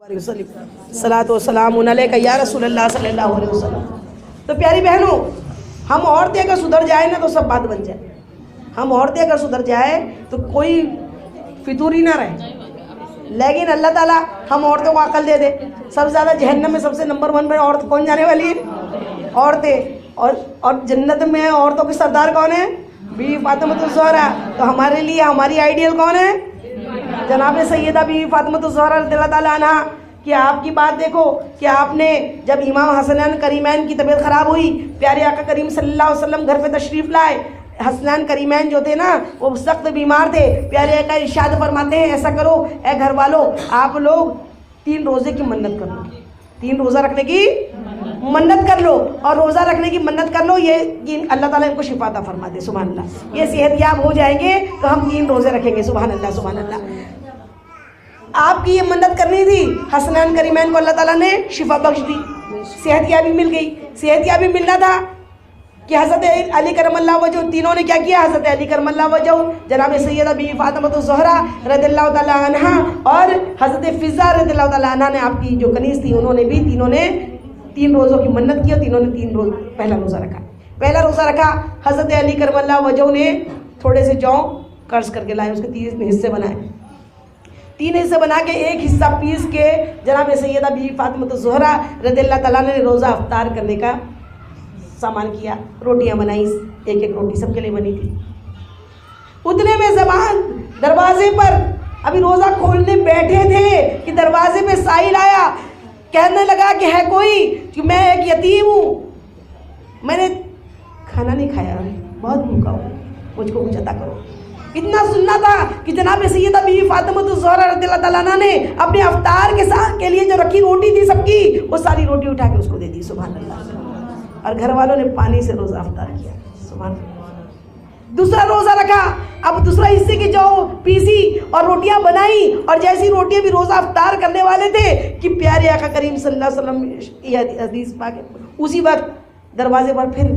सलातो सलाम अलैका या रसूलल्लाह सल्लल्लाहु अलैहि वसल्लम। तो प्यारी बहनों, हम औरतें अगर सुधर जाए ना तो सब बात बन जाए। हम औरतें अगर सुधर जाए तो कोई फितूरी ना रहे। लेकिन अल्लाह ताला हम औरतों को अकल दे दे। सबसे ज़्यादा जहन्नम में सबसे नंबर 1 में औरत कौन जाने वाली है? औरतें। और जन्नत में औरतों के सरदार कौन है? बीवी फातिमा ज़हरा। तो हमारे लिए हमारी आइडियल कौन है? जनाब सैयदा बीवी फातिमा ज़हरा रज़ियल्लाहु ताला अन्हा। कि आपकी बात देखो कि आपने जब इमाम हसनैन करीमैन की तबीयत ख़राब हुई, प्यारे आका करीम सल्लल्लाहु अलैहि वसल्लम घर पे तशरीफ़ लाए। हसनैन करीमैन जो थे ना वो सख्त बीमार थे। प्यारे आका इरशाद फरमाते हैं, ऐसा करो ए घर वालों, आप लोग 3 रोज़े की मन्नत कर लो। 3 रोज़ा रखने की मन्नत कर लो और रोज़ा रखने की मन्नत कर लो। ये अल्लाह ताला इनको शिफाता फरमा दे। सुभान अल्लाह। ये सेहतयाब हो जाएंगे तो हम 3 रोज़े रखेंगे। सुभान अल्लाह, सुभान अल्लाह। आपकी ये मन्नत करनी थी, हसनैन करीमैन को अल्लाह ताला ने शिफा बख्श दी, सेहतयाबी मिल गई। सेहतयाबी मिलना था कि हज़रत अली करमल्लाहु वजहू, तीनों ने क्या किया? हज़रत अली करमल्लाहु वजहू, जनाब सैयदा बीवी फातिमा ज़हरा रज़ियल्लाहु ताला अन्हा और हज़रत फ़िज़ा रज़ियल्लाहु ताला अन्हा ने आपकी जो कनीज़ थी उन्होंने भी, तीनों ने 3 रोज़ों की मन्नत की और तीनों ने 3 रोज़ पहला रोज़ा रखा। पहला रोज़ा रखा हज़रत अली करमल्लाहु वजहू ने थोड़े से जौ कर्ज करके लाए, उसके 3 हिस्से बनाए। 3 हिस्से बना के एक हिस्सा पीस के जनाब सैयदा बीवी फातिमा ज़हरा रज़ियल्लाहु ताला ने रोज़ा अफ्तार करने का सामान किया। रोटियां बनाई, एक रोटी सबके लिए बनी थी। उतने में ज़बान दरवाजे पर अभी रोज़ा खोलने बैठे थे कि दरवाजे पे साहिल आया, कहने लगा कि है कोई, कि मैं एक यतीम हूँ, मैंने खाना नहीं खाया, बहुत भूखा हूँ, मुझको कुछ अता करो। इतना सुनना था कि जनाब सैयदा बीवी फातिमा ज़हरा रज़ियल्लाहु ताला अन्हा ने अपने अफ्तार के साथ के लिए जो रखी रोटी थी सबकी, वो सारी रोटी उठा के उसको दे दी। सुभान अल्लाह। और घर वालों ने पानी से रोज़ा अफ्तार किया। सुभान अल्लाह। दूसरा रोज़ा रखा, अब दूसरा हिस्से की जो पीसी और रोटियां बनाई और जैसी रोटियां भी रोज़ा अफ्तार करने वाले थे कि प्यारे आका करीम सल्लल्लाहु अलैहि वसल्लम ये हदीस पाक, उसी वक्त दरवाजे पर फिर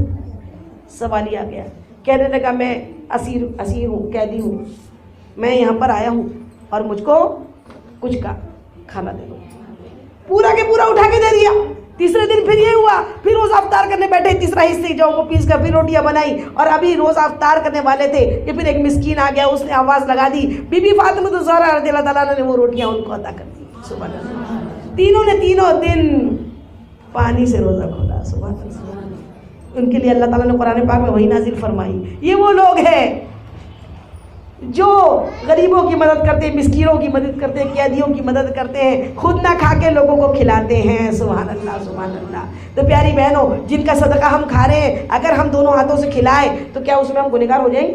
सवाली आ गया। कहने लगा, मैं असीर हूँ, कैदी हूँ, मैं यहाँ पर आया हूँ और मुझको कुछ का खाना दे दो। पूरा के पूरा उठा के दे दिया। तीसरे दिन फिर ये हुआ, फिर रोज़ा अफ्तार करने बैठे, तीसरा हिस्से जो को पीस कर फिर रोटियां बनाई और अभी रोज़ा अफ्तार करने वाले थे कि फिर एक मिस्कीन आ गया, उसने आवाज़ लगा दी, बीबी फातिमा ज़हरा रज़ियल्लाहु ताला ने वो रोटियां उनको अता कर दी। सुभान अल्लाह। तीनों ने तीनों दिन पानी से रोज़ा खोला। सुभान अल्लाह। उनके लिए अल्लाह ताला ने कुरान पाक में वही नाजिल फरमाई। ये वो लोग हैं जो गरीबों की मदद करते हैं, मिस्कीनों की मदद करते हैं, कैदियों की मदद करते हैं, खुद ना खा के लोगों को खिलाते हैं। सुभान अल्लाह, सुभान अल्लाह। तो प्यारी बहनों, जिनका सदका हम खा रहे हैं, अगर हम दोनों हाथों से खिलाएं तो क्या उसमें हम गुनहगार हो जाएंगे?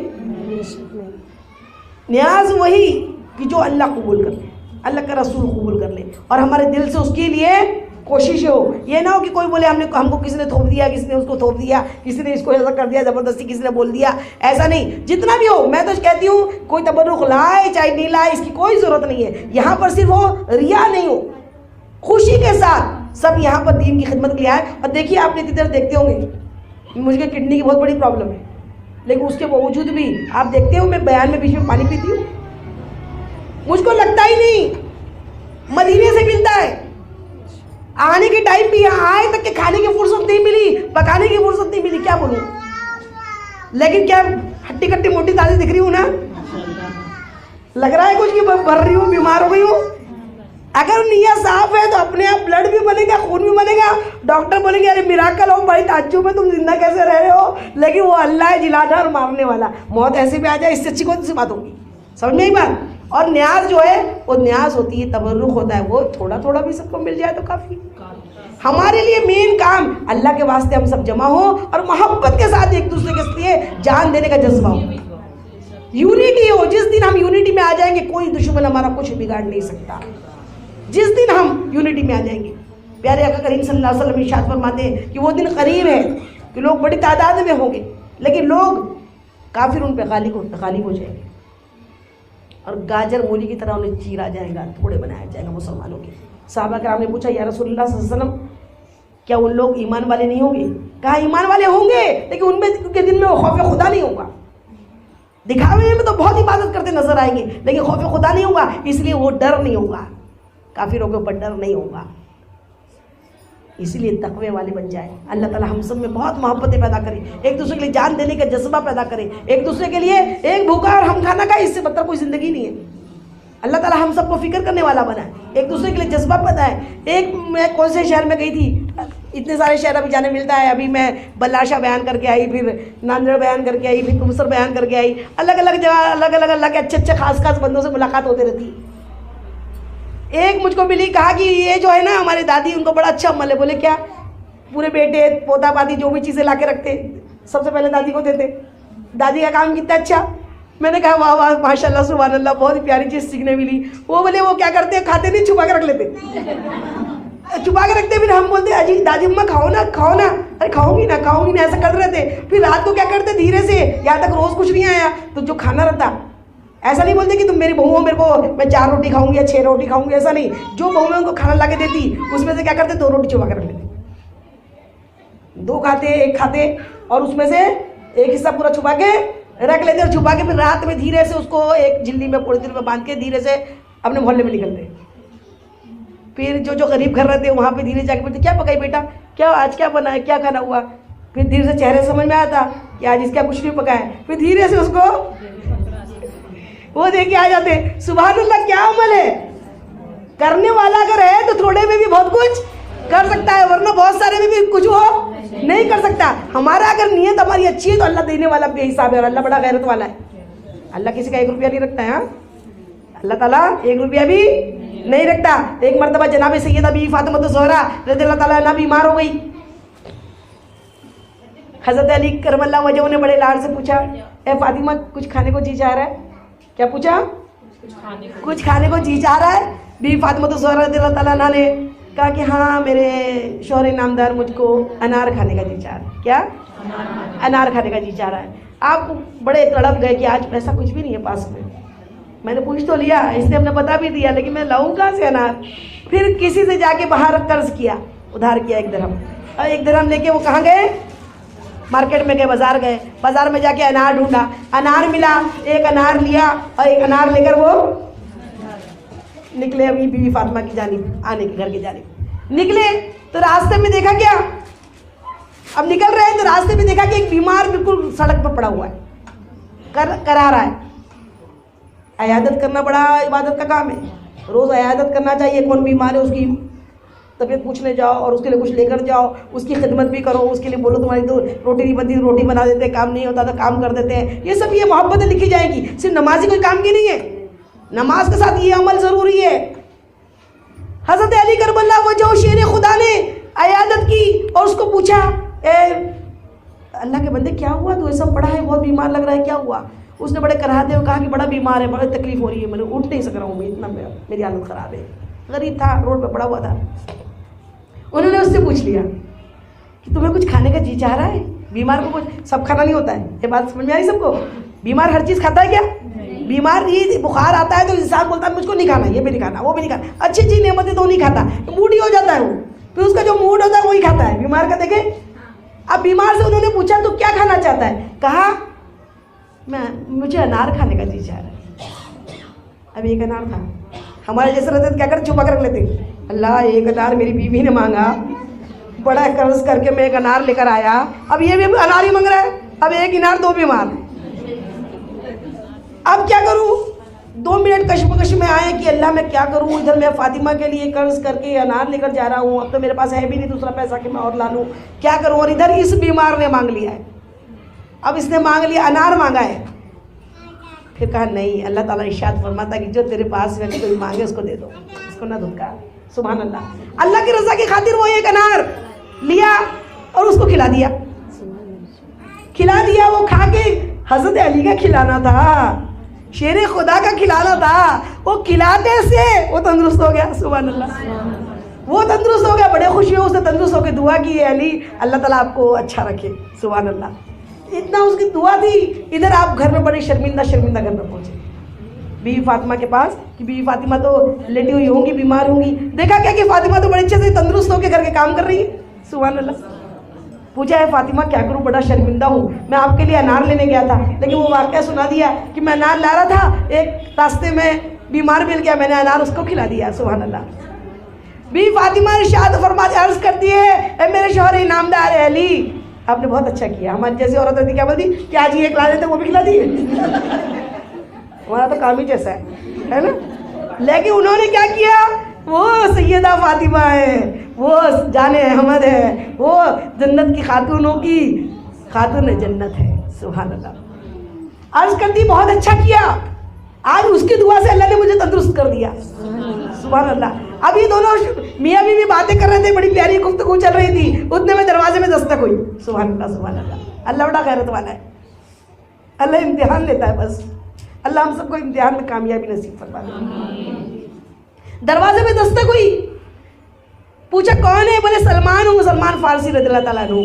न्याज वही कि जो अल्लाह कबूल कर ले, अल्लाह का रसूल कबूल कर ले और हमारे दिल से उसके लिए कोशिश हो। ये ना हो कि कोई बोले हमको किसी ने थोप दिया, किसी ने उसको थोप दिया, किसी ने इसको ऐसा कर दिया, ज़बरदस्ती किसी ने बोल दिया, ऐसा नहीं। जितना भी हो, मैं तो कहती हूँ कोई तबर्रुक लाए चाहे नहीं लाए, इसकी कोई ज़रूरत नहीं है। यहाँ पर सिर्फ हो रिया नहीं हो, खुशी के साथ सब यहाँ पर दीन की खिदमत के लिए आए। और देखिए, आप इतनी देर देखते होंगे मुझे किडनी की बहुत बड़ी प्रॉब्लम है, लेकिन उसके बावजूद भी आप देखते हो मैं बयान में बीच में पानी पीती हूँ, मुझको लगता ही नहीं। मदीने से मिलता है, आने के टाइम भी यहाँ आए तक के खाने की फुर्सत नहीं मिली, पकाने की फुर्सत नहीं मिली, क्या बोलूँ। लेकिन क्या हट्टी कट्टी मोटी ताजी दिख रही हूँ ना? लग रहा है कुछ कि भर रही हूँ, बीमार हो गई हूँ। अगर नियत साफ है तो अपने आप ब्लड भी बनेगा, खून भी बनेगा। डॉक्टर बोलेंगे अरे मिराकल हो भाई, ताज्जुब में तुम जिंदा कैसे रह रहे हो। लेकिन वो अल्लाह है जिलाना और मारने वाला, मौत ऐसे भी आ जाए, इससे अच्छी कौन सी बात होगी? समझ में एक बात। और न्याज जो है वो न्याज होती है, तबर्रुक होता है, वो थोड़ा थोड़ा भी सबको मिल जाए तो काफ़ी। हमारे लिए मेन काम अल्लाह के वास्ते हम सब जमा हो और मोहब्बत के साथ एक दूसरे के लिए जान देने का जज्बा हो, यूनिटी हो। जिस दिन हम यूनिटी में आ जाएंगे कोई दुश्मन हमारा कुछ बिगाड़ नहीं सकता। जिस दिन हम यूनिटी में आ जाएंगे, प्यारे आका करीम सल्लल्लाहु अलैहि वसल्लम इरशाद फरमाते हैं कि वो दिन करीब है कि लोग बड़ी तादाद में होंगे, लेकिन लोग काफिर उन पर गालिब हो जाएंगे और गाजर मूली की तरह उन्हें चीरा जाएगा, टुकड़े बनाया जाएगा मुसलमानों के। सहाबा कराम ने पूछा, या रसूलुल्लाह सल्लल्लाहु अलैहि वसल्लम, क्या उन लोग ईमान वाले नहीं होंगे? कहा ईमान वाले होंगे, लेकिन उनमें के दिल में खौफ खुदा नहीं होगा। दिखावे में तो बहुत इबादत करते नजर आएंगे, लेकिन खौफ खुदा नहीं होगा, इसलिए वो डर नहीं होगा। काफिरों के ऊपर डर नहीं होगा। इसीलिए तकवे वाले बन जाए। अल्लाह ताला हम सब में बहुत मोहब्बतें पैदा करे, एक दूसरे के लिए जान देने का जज्बा पैदा करे, एक दूसरे के लिए एक भूखा और हम खाना खाए, इससे मतलब कोई ज़िंदगी नहीं है। अल्लाह ताला हम सबको फिक्र करने वाला बना है, एक दूसरे के लिए जज्बा पैदा है। एक मैं कौन से शहर में गई थी, इतने सारे शहर अभी जाने मिलता है। अभी मैं बल्लाशाह बयान करके आई, फिर नांदेड़ बयान करके आई, फिर तुमसर बयान करके आई। अलग अलग जगह अलग अलग अल्लाह के अच्छे अच्छे खास खास बंदों से मुलाकात होती रहती। एक मुझको मिली, कहा कि ये जो है ना हमारी दादी, उनको बड़ा अच्छा अमल है। बोले क्या? पूरे बेटे पोता पाती जो भी चीज़ें ला के रखते सबसे पहले दादी को देते। दादी का काम कितना अच्छा। मैंने कहा वाह वाह माशाल्लाह सुभान अल्लाह, बहुत ही प्यारी चीज़ सीखने मिली। वो बोले वो क्या करते हैं, खाते नहीं, छुपा के रख लेते, छुपा के रखते। फिर हम बोलते अजी दादी अम्मा खाओ ना खाओ ना, अरे खाऊंगी ना ऐसा कर रहे थे। फिर रात को क्या करते, धीरे से, यहाँ तक रोज़ कुछ नहीं आया तो जो खाना रहता, ऐसा नहीं बोलते कि तुम मेरी बहू हो, मेरे को मैं 4 रोटी खाऊंगी या 6 रोटी खाऊंगी, ऐसा नहीं। जो बहू में उनको खाना ला के देती, उसमें से क्या करते, 2 रोटी छुपा के रख लेते, 2 खाते 1 खाते, और उसमें से एक हिस्सा पूरा छुपा के रख लेते, और छुपा के फिर रात में धीरे से उसको एक झिल्ली में पूरे दिन में बांध के धीरे से अपने मोहल्ले में निकलते। फिर जो गरीब घर रहते वहाँ पे धीरे जाके बोलते क्या पकाई बेटा, क्या आज क्या बना है, क्या खाना हुआ। फिर धीरे से चेहरे समझ में आता कि आज इसका कुछ नहीं पका है। फिर धीरे से उसको वो देके आ जाते। सुभान अल्लाह, क्या अमल है। करने वाला अगर है तो थोड़े में भी बहुत कुछ कर सकता है, वरना बहुत सारे में भी कुछ वो नहीं कर सकता। हमारा अगर नीयत हमारी अच्छी है तो अल्लाह देने वाला बेहिसाब है, और अल्लाह बड़ा गैरत वाला है। अल्लाह किसी का 1 रुपया नहीं रखता है। हाँ, अल्लाह ताला 1 रुपया भी नहीं रखता। एक मरतबा जनाब सैयदा बीवी फातिमा ज़हरा रज़ियल्लाहु ताला अन्हा बीमार हो गई। हज़रत अली करमल्लाहु वजहू ने बड़े लाड से पूछा, ए फातिमा कुछ खाने को जी चाह रहा है? क्या पूछा? कुछ खाने को जी चाह रहा है? बीवी फातिमा ज़हरा रज़ियल्लाहु ताला अन्हा ने कहा कि हाँ मेरे शौहर नामदार, मुझको अनार खाने का जी चाह रहा है। क्या? अनार खाने का जी चाह रहा है। आप बड़े तड़प गए कि आज पैसा कुछ भी नहीं है पास में। मैंने पूछ तो लिया, इसने हमने बता भी दिया, लेकिन मैं लाऊं कहाँ से अनार। फिर किसी से जाके बाहर कर्ज किया, उधार किया 1 दिरहम, और 1 दिरहम लेके वो कहाँ गए, मार्केट में गए, बाजार गए। बाजार में जाके अनार ढूंढा, अनार मिला, 1 अनार लिया और 1 अनार लेकर वो निकले अभी बीवी फातिमा की जानिब, आने के घर की जानिब निकले। तो रास्ते में देखा क्या, अब निकल रहे हैं तो रास्ते में देखा कि एक बीमार बिल्कुल सड़क पर पड़ा हुआ है, करा रहा है। अयादत करना बड़ा इबादत का काम है, रोज़ अयादत करना चाहिए। कौन बीमार है उसकी तबीयत पूछने जाओ और उसके लिए कुछ लेकर जाओ, उसकी खिदमत भी करो, उसके लिए बोलो तुम्हारी तो रोटी नहीं बनती, रोटी बना देते हैं, काम नहीं होता तो काम कर देते हैं। ये सब ये मोहब्बतें लिखी जाएगी। सिर्फ नमाजी कोई काम की नहीं है, नमाज के साथ ये अमल ज़रूरी है। हज़रत अली करबला वजह शेर खुदा ने अयादत की और उसको पूछा, अल्लाह के बंदे क्या हुआ, तू ऐसा पड़ा है, बहुत बीमार लग रहा है, क्या हुआ। उसने बड़े कराहते हुए कहा कि बड़ा बीमार है, बड़ी तकलीफ हो रही है, मैं उठ नहीं सक रहा हूँ, मैं इतना मेरी हालत ख़राब है। गरीब था, रोड पे पड़ा हुआ था। उन्होंने उससे पूछ लिया कि तुम्हें कुछ खाने का जी चाह रहा है। बीमार को कुछ सब खाना नहीं होता है, ये बात समझ में आई सबको। बीमार हर चीज़ खाता है क्या? बीमार ये बुखार आता है तो इंसान बोलता है मुझको नहीं खाना, ये भी नहीं खाना, वो भी नहीं खाना, अच्छी अच्छी नेमतें तो नहीं खाता, तो मूड ही हो जाता है वो, फिर उसका जो मूड होता है वही खाता है बीमार का। देखे, अब बीमार से उन्होंने पूछा तो क्या खाना चाहता है, कहा मुझे अनार खाने का जी चाह रहा है। अब 1 अनार था। हमारे जैसे रहते तो क्या करते, छुपा कर रख लेते। अल्लाह 1 अनार मेरी बीवी ने मांगा, बड़ा कर्ज करके मैं 1 अनार लेकर आया, अब ये भी अनार ही मांग रहा है। अब 1 अनार 2 बीमार, अब क्या करूं। 2 मिनट कश्मकश में आए कि अल्लाह मैं क्या करूं, इधर मैं फातिमा के लिए कर्ज करके अनार लेकर जा रहा हूं, अब तो मेरे पास है भी नहीं दूसरा पैसा कि मैं और ला लूं, क्या करूं। और इधर इस बीमार ने मांग लिया है, अब इसने मांग लिया, अनार मांगा है। फिर कहा नहीं, अल्लाह ताला इरशाद फरमाता कि जो तेरे पास है कोई मांगे उसको दे दो, उसको ना धुतकार। सुभान अल्लाह। अल्लाह की रज़ा की खातिर वो 1 अनार लिया और उसको खिला दिया, वो खा के हज़रत अली का खिलाना था, शेर खुदा का खिलाना था, वो खिलाते से वो तंदुरुस्त हो गया। सुभान अल्लाह, वो तंदुरुस्त हो गया, बड़े खुशी हो, उसने तंदुरुस्त होकर दुआ की है, अली अल्लाह ताला आपको अच्छा रखे। सुभान अल्लाह, इतना उसकी दुआ थी। इधर आप घर में बड़े शर्मिंदा घर में पहुंचे बीवी फातिमा के पास कि बीवी फातिमा तो लेटी हुई होंगी, बीमार होंगी। देखा क्या कि फातिमा तो बड़े अच्छे से तंदुरुस्त होकर घर के काम कर रही है। सुभान अल्लाह। पूछा है फातिमा क्या करूं, बड़ा शर्मिंदा हूँ, मैं आपके लिए अनार लेने गया था, लेकिन वो वाक़या सुना दिया कि मैं अनार ला रहा था, एक रास्ते में बीमार मिल गया, मैंने अनार उसको खिला दिया। सुभान अल्लाह। बी फातिमा इरशाद फरमाती अर्ज करती है, ए मेरे शौहर इनामदार अली, आपने बहुत अच्छा किया। हमारी जैसी औरत होती क्या बोलती, क्या जी ये खिला देते वो भी खिला दिए। हमारा तो काम ही जैसा है ना। लेकिन उन्होंने क्या किया, वो सैयदा फातिमा है, वो जाने अहमद है, वो जन्नत की खातूनों की खातून जन्नत है। सुभान अल्लाह। अर्ज करती बहुत अच्छा किया, आज उसकी दुआ से अल्लाह ने मुझे तंदुरुस्त कर दिया। सुभान अल्लाह। अब ये दोनों मियाँ बीवी बातें कर रहे थे, बड़ी प्यारी गुफ्तगू चल रही थी, उतने में दरवाजे में दस्तक हुई। सुभान अल्लाह सुभान अल्लाह। अल्लाह बड़ा खैरत वाला है, अल्लाह इम्तिहान लेता है बस। अल्लाह हम सबको इम्तिहान में कामयाबी नसीब फरमा दे। दरवाजे में दस्तक हुई, पूछा कौन है, बोले सलमान हूँ, सलमान फारसी रज़ियल्लाहु ताला अन्हु।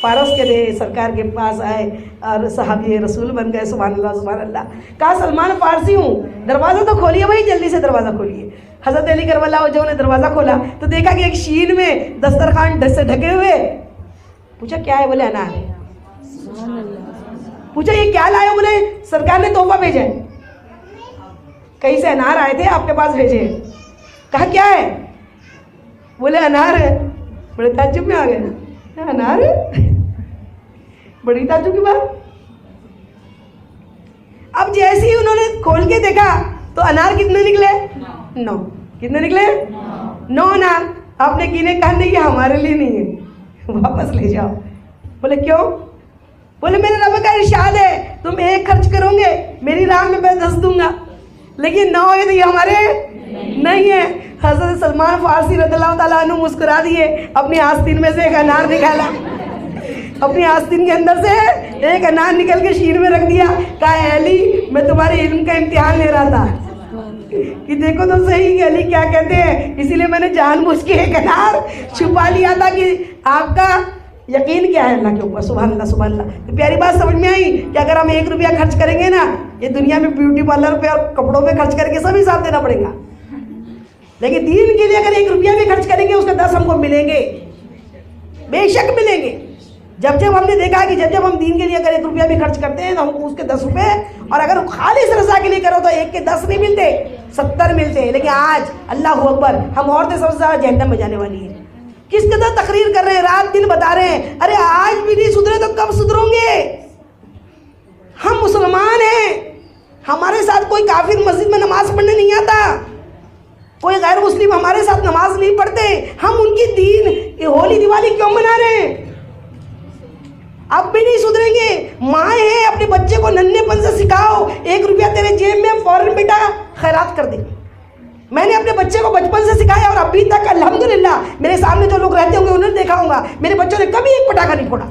फारस के थे, सरकार के पास आए और सहाबी रसूल बन गए। सुभान अल्लाह सुभान अल्लाह। कहा सलमान फारसी हूँ, दरवाज़ा तो खोलिए भाई, जल्दी से दरवाज़ा खोलिए। हज़रत अली करबला वजह ने दरवाज़ा खोला तो देखा कि एक शीन में दस्तरखान से ढके हुए। पूछा क्या है, बोले अनार है। पूछा ये क्या लाए, बोले सरकार ने तोहफा भेजा है, कहीं से अनार आए थे आपके पास भेजे। कहा क्या है, बोले अनार है। बड़े ताज्जुब में आ गए, अनार है, बड़ी ताज्जुब की बात। अब जैसे ही उन्होंने खोल के देखा तो अनार कितने निकले, 9। कितने निकले, 9 अनार। आपने गिने, कहा नहीं ये हमारे लिए नहीं है, वापस ले जाओ। बोले क्यों, बोले मेरे रब का इरशाद है तुम 1 खर्च करोगे मेरी राह में मैं 10 दूंगा, लेकिन 9 है तो ये हमारे नहीं है। हज़रत सलमान फारसी रज़ियल्लाहु ताला अन्हु मुस्कुरा दिए, अपनी आस्तीन में से एक अनार निकाला, अपनी आस्तीन के अंदर से एक अनार निकल के शीर में रख दिया। कहा अली मैं तुम्हारे इल्म का इम्तिहान ले रहा था कि देखो तो सही कि अली क्या कहते हैं, इसीलिए मैंने जानबूझ के एक अनार छुपा लिया था कि आपका यकीन क्या है अल्लाह के ऊपर। सुभान अल्लाह सुभान अल्लाह। तो प्यारी बात समझ में आई कि अगर हम 1 रुपया खर्च करेंगे ना, ये दुनिया में ब्यूटी पार्लर पे और कपड़ों पे खर्च करके सब हिसाब देना पड़ेगा, लेकिन दीन के लिए अगर 1 रुपया भी खर्च करेंगे उसके 10 हमको मिलेंगे, बेशक मिलेंगे। जब जब हमने देखा कि जब जब हम दीन के लिए अगर 1 रुपया भी खर्च करते हैं तो हमको उसके 10 रुपये, और अगर खालिस रज़ा के लिए करो तो 1 के 10 नहीं मिलते, 70 मिलते हैं। लेकिन आज अल्लाह अकबर, हम औरतें सबसे ज़्यादा जहन्नम में जाने वाली है। किस कदर तकरीर कर रहे हैं, रात दिन बता रहे हैं, अरे आज भी नहीं सुधरे तो कब सुधरोगे। हम मुसलमान हैं, हमारे साथ कोई काफिर मस्जिद में नमाज पढ़ने नहीं आता, कोई गैर मुस्लिम हमारे साथ नमाज नहीं पढ़ते, हम उनकी दीन होली दिवाली क्यों मना रहे हैं। अब भी नहीं सुधरेंगे। माँ है, अपने बच्चे को नन्हेपन से सिखाओ, 1 रुपया तेरे जेब में, फौरन बेटा खैरात कर दे। मैंने अपने बच्चे को बचपन से सिखाया और अभी तक अल्हम्दुलिल्लाह मेरे सामने जो लोग रहते होंगे उन्होंने देखा होगा, मेरे बच्चों ने कभी एक पटाखा नहीं फोड़ा।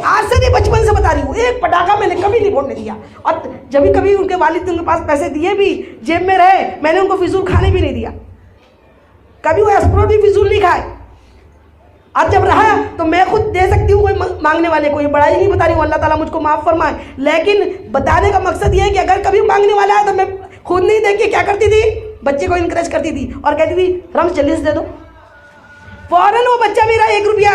आज से नहीं, बचपन से बता रही हूँ, एक पटाखा मैंने कभी नहीं फोड़ने दिया। और जब कभी उनके वालिद उनके पास पैसे दिए भी, जेब में रहे, मैंने उनको फिजूल खाने भी नहीं दिया, कभी वो एस्प्रोट भी फिजूल नहीं खाए। अब जब रहा तो मैं खुद दे सकती हूँ, कोई मांगने वाले को ये बड़ाई नहीं बता रही हूँ, अल्लाह ताला मुझको माफ़ फरमाए। लेकिन बताने का मकसद ये है कि अगर कभी मांगने वाला है तो मैं खुद नहीं देख के क्या करती थी, बच्चे को इनकरेज करती थी और कहती थी रम्स जल्दी से दे दो। फ़ौरन वो बच्चा मेरा 1 रुपया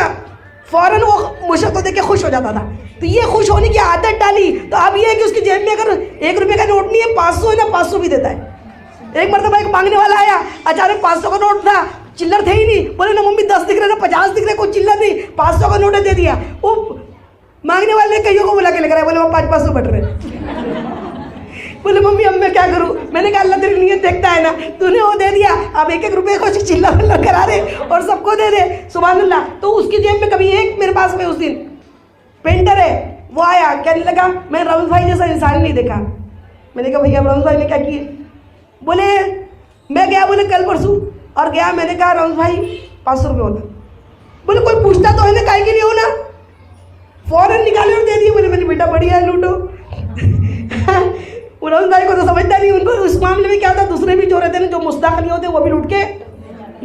फ़ौरन वो मुझे को देख के खुश हो जाता था। तो ये खुश होने की आदत डाली, तो अब ये है कि उसकी जेब में अगर 1 रुपये का नोट नहीं है, 500 है ना, 500 भी देता है। एक मरतबा एक मांगने वाला आया, अचानक 500 का नोट था, चिल्लर थे ही नहीं, बोले ना मम्मी 10 दिख रहे ना 50 दिख रहे, कोई चिल्लर नहीं, 500 का नोट दे दिया। वो मांगने वाले ने कईयों को बुला के लेकर आया, बोले वो 500 बट रहे। बोले मम्मी अब मैं क्या करूं। मैंने कहा अल्लाह तेरी नीयत देखता है ना, तूने वो दे दिया, अब 1-1 रुपये को चिल्लर विल्लर करा दे और सबको दे दे। सुभान अल्लाह। तो उसकी जेब में कभी एक, मेरे पास में उस दिन पेंटर है, वो आया, कहने लगा मैं रमज भाई जैसा इंसान नहीं देखा। मैंने कहा भैया रमज भाई ने क्या किया। बोले मैं गया, बोले कल परसों, और गया, मैंने कहा रमज भाई 500 रुपये होना। बोले कोई पूछता तो है ना, काहे के लिए हो ना, फौरन निकाले और दे दिए। बोले मैंने बेटा बढ़िया लूटो। रमज भाई को तो समझता नहीं, उनको उस मामले में क्या होता, दूसरे भी जो रहते हैं जो मुस्तहक नहीं होते वो भी लूट के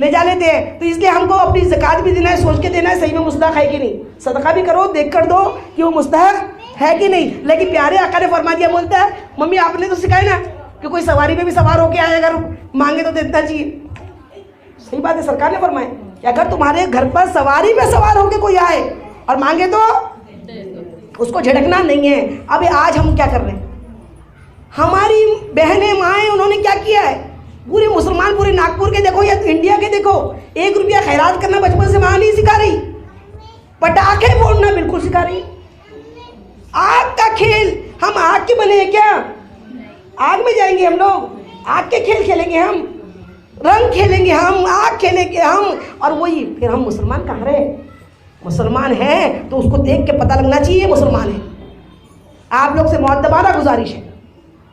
ले जा लेते हैं। तो इसलिए हमको अपनी ज़कात भी देना है, सोच के देना है सही में मुस्तहक है कि नहीं। सदका भी करो, देख कर दो कि वो मुस्तहक है कि नहीं। लेकिन प्यारे आका ने फरमा दिया, बोलता है मम्मी आपने तो सिखाया ना कि कोई सवारी में भी सवार होके आए, अगर मांगे तो देना चाहिए। सही बात है, सरकार ने फरमाया कि अगर तुम्हारे घर पर सवारी में सवार होके कोई आए और मांगे तो उसको झटकना नहीं है। अब आज हम क्या कर रहे हैं, हमारी बहनें माएँ उन्होंने क्या किया है, पूरे मुसलमान पूरे नागपुर के देखो या इंडिया के देखो, 1 रुपया खैरात करना बचपन से माँ नहीं सिखा रही, पटाखे फोड़ना बिल्कुल सिखा रही। आग का खेल, हम आग के बने हैं क्या? आग में जाएंगे हम लोग, आग के खेल खेलेंगे हम, रंग खेलेंगे हम, आग खेलेंगे हम, और वही फिर हम मुसलमान कहाँ रहे? मुसलमान है तो उसको देख के पता लगना चाहिए मुसलमान है। आप लोग से मुअद्दबाना गुजारिश है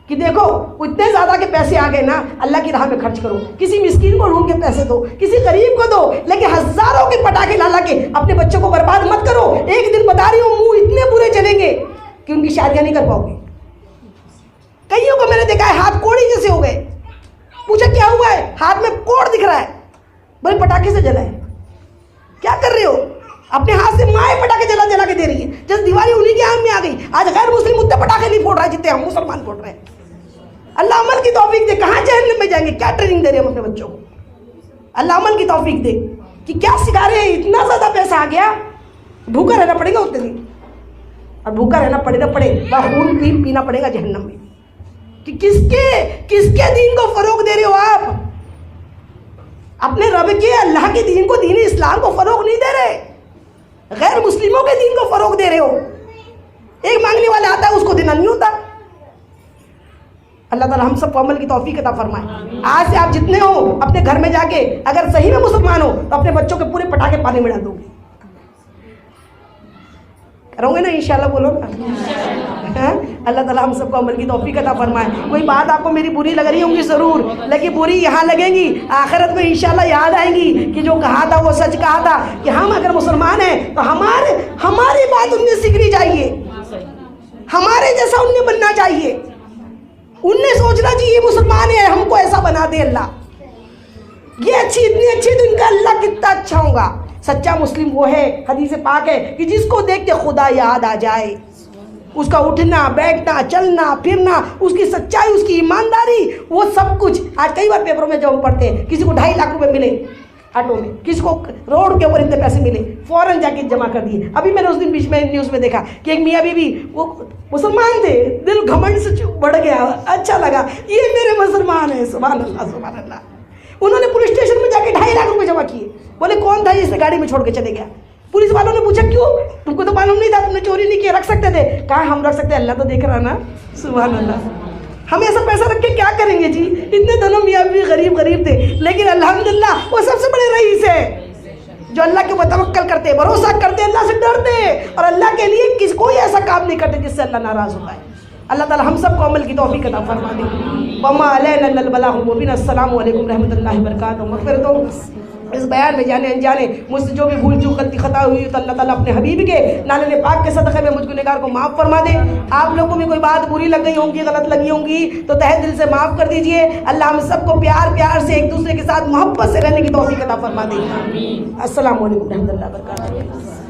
कि देखो इतने ज़्यादा के पैसे आ गए ना, अल्लाह की राह में खर्च करो, किसी मिस्कीन को ढूंढ के पैसे दो, किसी गरीब को दो, लेकिन हज़ारों के पटाखे ला के अपने बच्चों को बर्बाद मत करो। एक दिन बता रही हूँ मुंह इतने बुरे चलेंगे कि उनकी शादियाँ नहीं कर पाओगे। कईयों को मैंने देखा है हाथ कोड़ी जैसे हो गए, पूछा क्या हुआ है, हाथ में कोड़ दिख रहा है, बोले पटाखे से जला है। क्या कर रहे हो? अपने हाथ से माए पटाखे जला जला के दे रही है, जैसे दिवाली उन्हीं के आम में आ गई। आज गैर मुस्लिम उतने पटाखे नहीं फोड़ रहा है जितने हम मुसलमान फोड़ रहे हैं। अल्लाह अमल की तौफीक दे, कहाँ जहन्नम में जाएंगे? क्या ट्रेनिंग दे रहे हैं हम अपने बच्चों को? अल्लाह अमल की तौफीक दे कि क्या सिखा रहे हैं। इतना ज़्यादा पैसा आ गया, भूखा रहना पड़ेगा उतने दिन, और भूखा रहना पड़ेगा खून पीना पड़ेगा जहन्नम में। कि किसके दीन को फरोग दे रहे हो आप? अपने रब के अल्लाह के दीन को, दीन इस्लाम को फरोग नहीं दे रहे, गैर मुस्लिमों के दीन को फरोग दे रहे हो। एक मांगने वाला आता है उसको देना नहीं होता। अल्लाह ताला हम सबको अमल की तौफीक अता फरमाए। आज से आप जितने हो अपने घर में जाके अगर सही में मुसलमान हो तो अपने बच्चों के पूरे पटाखे पानी में डाल दोगे, करोगे ना इंशाल्लाह? बोलो ना। अल्लाह ताला हम सबको अमल की तौफीक अता फरमाए। कोई बात आपको मेरी बुरी लग रही होंगी ज़रूर, लेकिन बुरी यहाँ लगेगी, आखिरत में इंशाल्लाह याद आएंगी कि जो कहा था वो सच कहा था कि हम अगर मुसलमान हैं तो हमारी बात उनने सीखनी चाहिए, हमारे जैसा उनने बनना चाहिए, उनने सोचना चाहिए मुसलमान है हमको ऐसा बना दे अल्लाह, ये अच्छी इतनी अच्छी तो इनका अल्लाह कितना अच्छा होगा। सच्चा मुस्लिम वो है, हदीस पाक है कि जिसको देख के खुदा याद आ जाए, उसका उठना बैठना चलना फिरना, उसकी सच्चाई उसकी ईमानदारी, वो सब कुछ। आज कई बार पेपरों में जब हम पढ़ते हैं किसी को 2.5 लाख रुपए मिले ऑटो में, किसी को रोड के ऊपर इतने पैसे मिले, फौरन जाके जमा कर दिए। अभी मैंने उस दिन बीच में न्यूज़ में देखा कि एक मियाँ बीवी, वो मुसलमान थे, दिल घमंड से बढ़ गया, अच्छा लगा ये मेरे मुसलमान है, सुभान अल्लाह सुभान अल्लाह। उन्होंने पुलिस स्टेशन में जाके 2.5 लाख रुपए जमा किए। बोले कौन था जिसने गाड़ी में छोड़ के चले गया? पुलिस वालों ने पूछा क्यों? तुमको तो मालूम नहीं था, तुमने चोरी नहीं किया, रख सकते थे। कहा हम रख सकते, अल्लाह तो देख रहा ना, सुभान अल्लाह। हम ऐसा पैसा रख के क्या करेंगे जी? इतने दोनों मियाँ भी गरीब थे, लेकिन अल्हम्दुलिल्लाह वो सबसे बड़े रईस है जो अल्लाह के तवक्कल करते, भरोसा करते, अल्लाह से डरते, और अल्लाह के लिए कोई ऐसा काम नहीं करते जिससे अल्लाह नाराज़ होता है। अल्लाह ताला हम सबको अमल की तौफीक अता फरमा दे। वमा अलैना इल्लल बलागुल मुबीन। अस्सलामु अलैकुम रहमतुल्लाहि व बरकातहू। मग़फ़िरतुन इस बयान में जाने अनजाने मुझसे जो भी भूल चूक गलती खता हुई तो अल्लाह ताला अपने हबीब के नाले पाक के सदक़े में मुझ गुनहगार को माफ़ फरमा दे। आप लोगों को भी कोई बात बुरी लग गई होंगी, गलत लगी होंगी तो तहे दिल से माफ़ कर दीजिए। अल्लाह हम सबको प्यार से एक दूसरे के साथ मोहब्बत से रहने की तौफीक अता फरमा दे। अस्सलामु अलैकुम रहमतुल्लाहि व बरकातहू।